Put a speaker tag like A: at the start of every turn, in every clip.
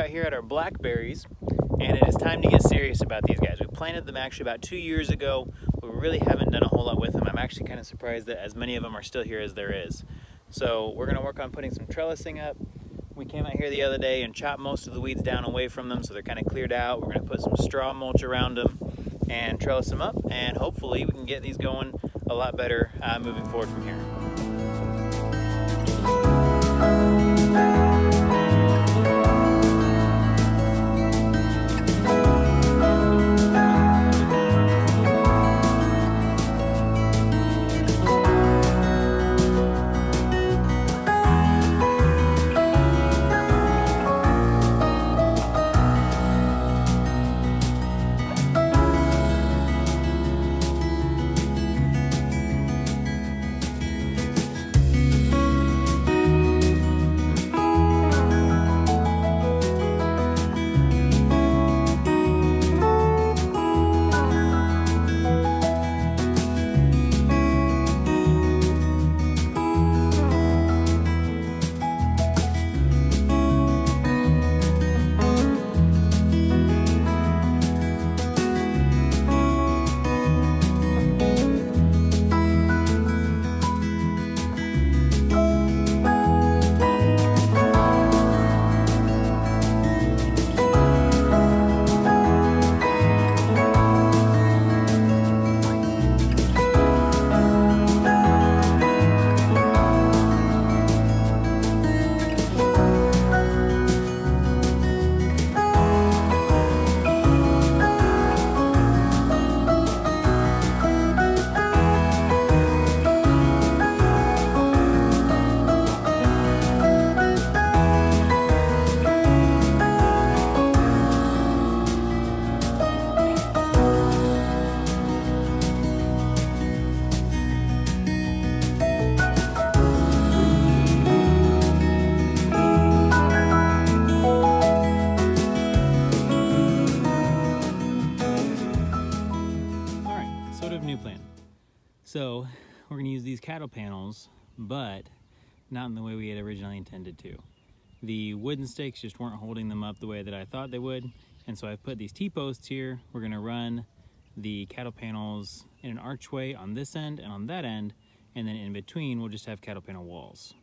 A: out here at our Blackberries, and it is time to get serious about these guys. We planted them actually about 2 years ago. We really haven't done a whole lot with them. I'm actually kind of surprised that as many of them are still here as there is. So we're gonna work on putting some trellising up. We came out here the other day and chopped most of the weeds down away from them, so they're kind of cleared out. We're gonna put some straw mulch around them and trellis them up, and hopefully we can get these going a lot better moving forward from here. New plan. So we're going to use these cattle panels, but not in the way we had originally intended to. The wooden stakes just weren't holding them up the way that I thought they would, and so I've put these T-posts here. We're going to run the cattle panels in an archway on this end and on that end, and then in between we'll just have cattle panel walls.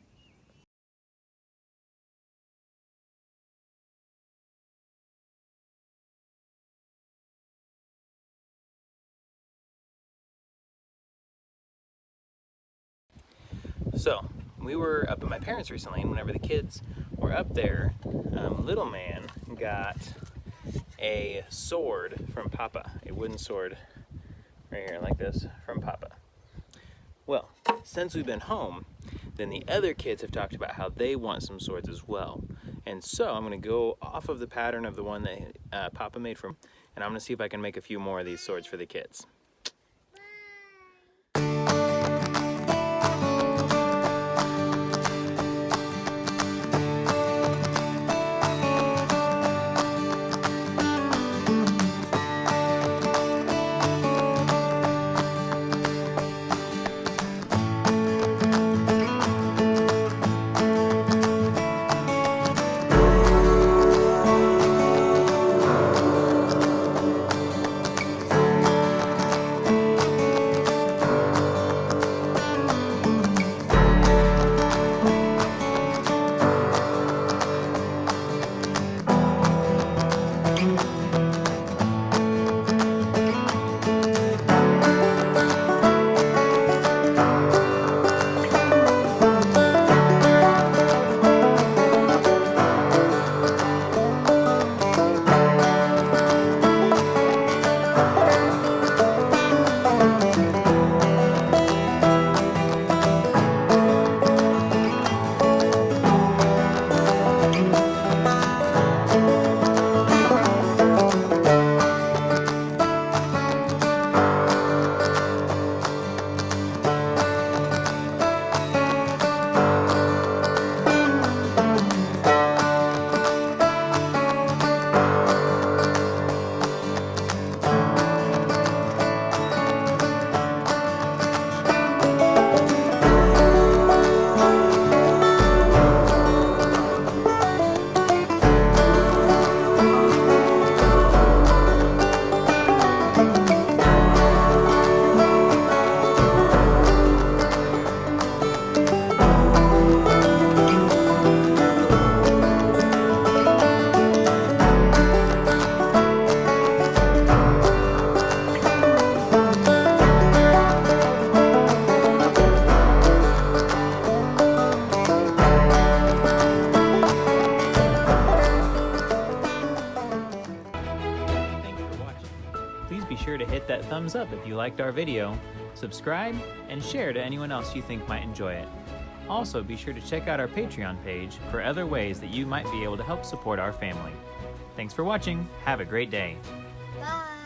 A: So, we were up at my parents' recently, and whenever the kids were up there, little man got a sword from Papa, a wooden sword right here like this from Papa. Well, since we've been home, then the other kids have talked about how they want some swords as well. And so I'm going to go off of the pattern of the one that Papa made from, and I'm going to see if I can make a few more of these swords for the kids. be sure to hit that thumbs up if you liked our video, subscribe, and share to anyone else you think might enjoy it. Also, be sure to check out our Patreon page for other ways that you might be able to help support our family. Thanks for watching. Have a great day.
B: Bye.